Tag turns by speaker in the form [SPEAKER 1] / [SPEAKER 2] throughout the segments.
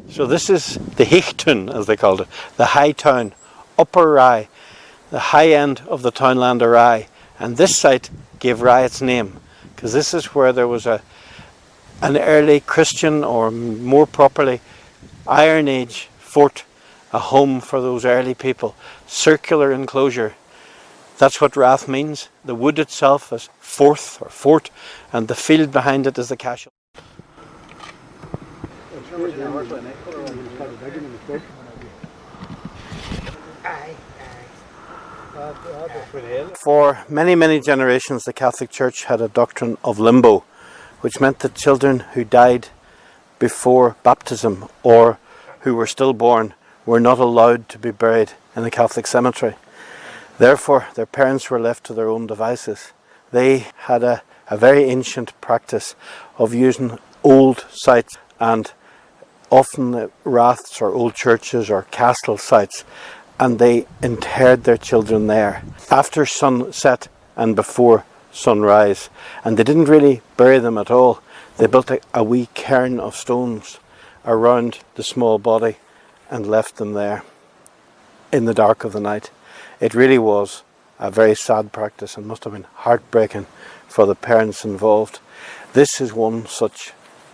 [SPEAKER 1] So this is the Hichtun, as they called it, the high town, Upper Rye, the high end of the townland of Rye. And this site gave Rye its name, because this is where there was an early Christian, or more properly, Iron Age fort, a home for those early people, circular enclosure. That's what Rath means. The wood itself is forth or fort, and the field behind it is the castle. For many, many generations, the Catholic Church had a doctrine of limbo, which meant that children who died before baptism or who were stillborn were not allowed to be buried in a Catholic cemetery. Therefore, their parents were left to their own devices. They had a very ancient practice of using old sites, and often raths or old churches or castle sites, and they interred their children there after sunset and before sunrise. And they didn't really bury them at all. They built a wee cairn of stones around the small body and left them there in the dark of the night. It really was a very sad practice and must have been heartbreaking for the parents involved. This is one such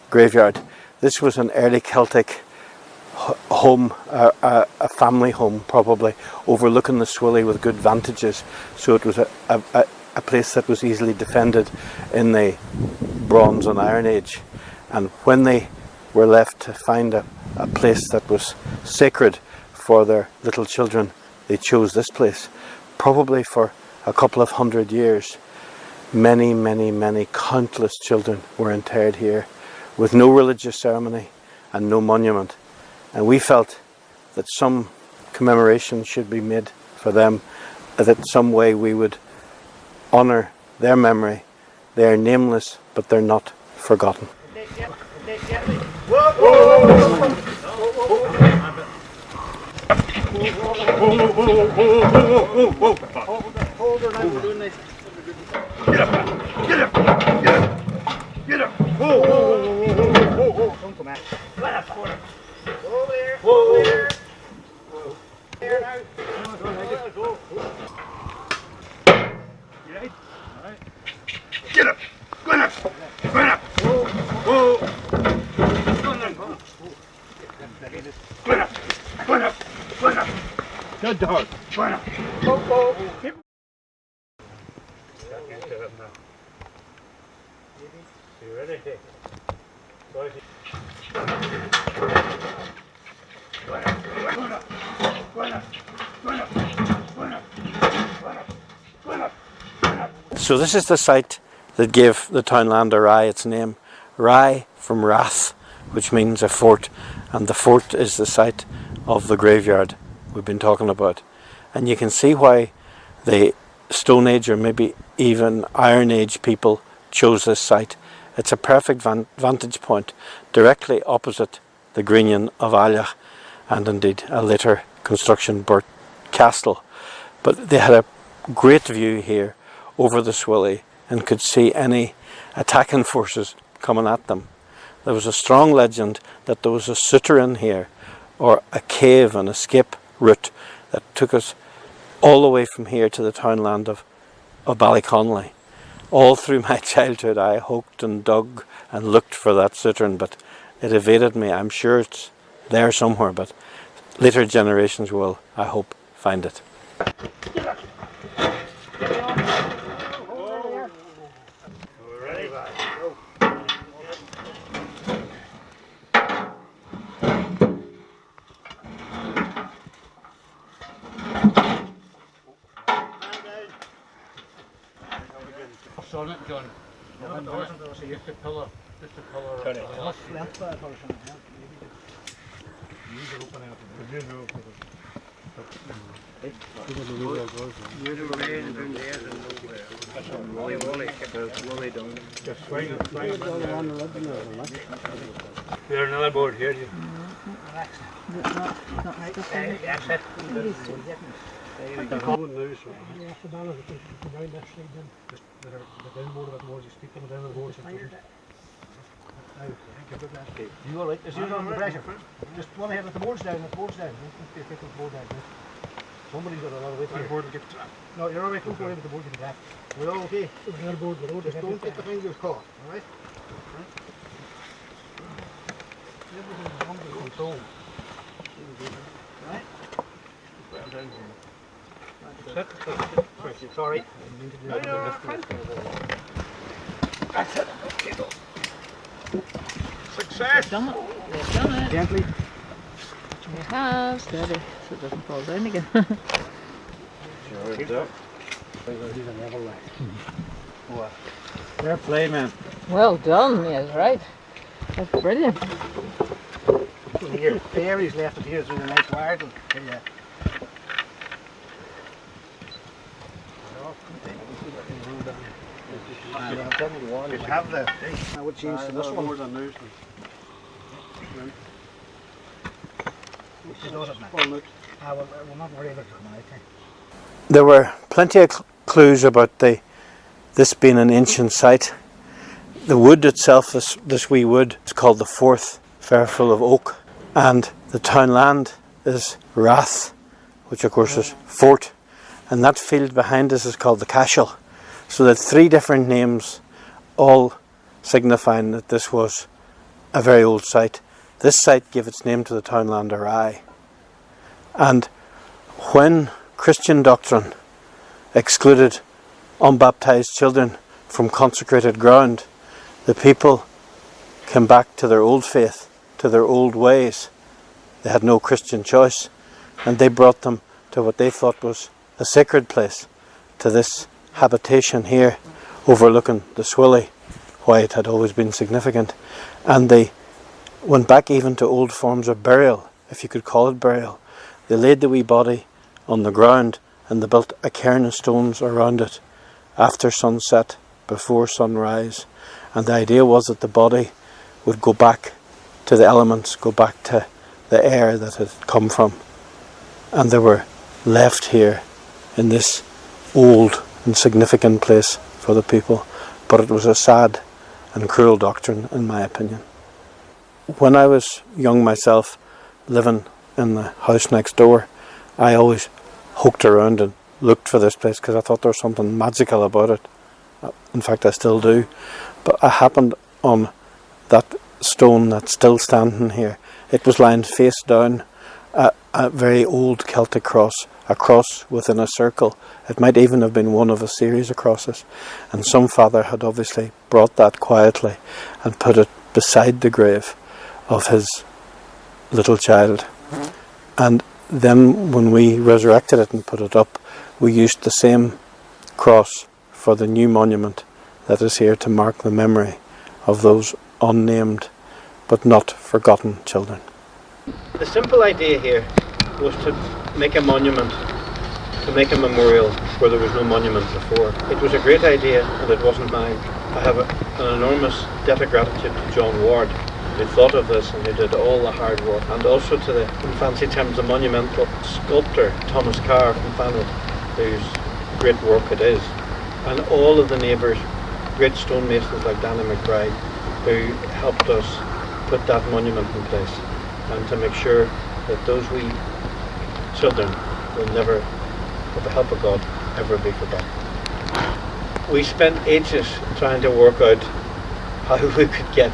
[SPEAKER 1] graveyard. This was an early Celtic home, a family home probably, overlooking the Swilly with good vantages. So it was a place that was easily defended in the Bronze and Iron Age. And when they were left to find a place that was sacred for their little children, they chose this place. Probably for a couple of 100 years, many, many, many countless children were interred here with no religious ceremony and no monument. And we felt that some commemoration should be made for them, that some way we would honour their memory. They are nameless, but they're not forgotten.
[SPEAKER 2] Good dog. You ready?
[SPEAKER 1] So this is the site that gave the townland of Rye its name. Rye from Rath, which means a fort, and the fort is the site of the graveyard we've been talking about. And you can see why the Stone Age or maybe even Iron Age people chose this site. It's a perfect vantage point directly opposite the Greenan of Allach, and indeed a later construction Burt Castle. But they had a great view here over the Swilly and could see any attacking forces coming at them. There was a strong legend that there was a souterrain here, or a cave and escape route that took us all the way from here to the townland of Ballyconnelly. All through my childhood I hoped and dug and looked for that souterrain, but it evaded me. I'm sure it's there somewhere, but later generations will, I hope, find it.
[SPEAKER 2] On it, John. Just a pillar. Just a pillar. There's another board here.
[SPEAKER 3] You all right? Is yours under pressure? Just one ahead with the board's down, the board's down. Don't be afraid of the board down. Somebody's got a lot of weight here. The board will get trapped. No, you're alright, don't worry about the board getting trapped. We're all okay. Just don't get the fingers caught, alright? Everything's under control. Right? It's alright. That's it. Okay, go. Success!
[SPEAKER 4] Done it. You've done it.
[SPEAKER 3] Gently.
[SPEAKER 4] You have. Steady, so it doesn't fall down again.
[SPEAKER 1] Fair play, man.
[SPEAKER 4] Well done, yes, right. That's brilliant.
[SPEAKER 3] Here, fairies left it here through the nice wire. Yeah. We have the. I would change to this one. I will not worry about it.
[SPEAKER 1] There were plenty of clues about this being an ancient site. The wood itself, this wee wood, is called the Fourth Fairfield of Oak, and the townland is Rath, which of course is fort, and that field behind us is called the Cashel. So that 3 different names, all signifying that this was a very old site. This site gave its name to the townland of Rye. And when Christian doctrine excluded unbaptized children from consecrated ground, the people came back to their old faith, to their old ways. They had no Christian choice, and they brought them to what they thought was a sacred place, to this habitation here overlooking the Swilly, why it had always been significant. And they went back even to old forms of burial, if you could call it burial. They laid the wee body on the ground and they built a cairn of stones around it after sunset, before sunrise. And the idea was that the body would go back to the elements, go back to the air that it had come from. And they were left here in this old and significant place for the people. But it was a sad and cruel doctrine, in my opinion. When I was young myself, living in the house next door, I always poked around and looked for this place because I thought there was something magical about it. In fact, I still do. But I happened on that stone that's still standing here. It was lying face down, a very old Celtic cross, a cross within a circle. It might even have been one of a series of crosses. And some father had obviously brought that quietly and put it beside the grave of his little child. And then when we resurrected it and put it up, we used the same cross for the new monument that is here to mark the memory of those unnamed but not forgotten children. The simple idea here was to make a monument, to make a memorial where there was no monument before. It was a great idea and it wasn't mine. I have an enormous debt of gratitude to John Ward, who thought of this and who did all the hard work, and also to the, in fancy terms, the monumental sculptor Thomas Carr from Fanwood, whose great work it is, and all of the neighbours, great stonemasons like Danny McBride, who helped us put that monument in place and to make sure that those wee children will never, with the help of God, ever be forgotten. We spent ages trying to work out how we could get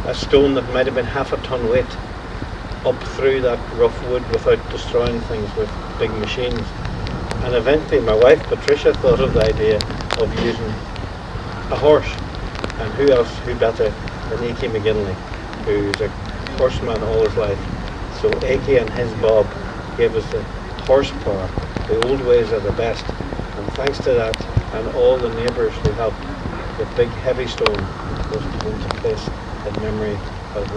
[SPEAKER 1] a stone that might have been half a ton weight up through that rough wood without destroying things with big machines. And eventually my wife Patricia thought of the idea of using a horse, and who else, who better than A.K. McGinley, who's a horseman all his life. So A.K. and his Bob gave us the horsepower. The old ways are the best, and thanks to that and all the neighbours who helped, the big heavy stone was put into place in memory of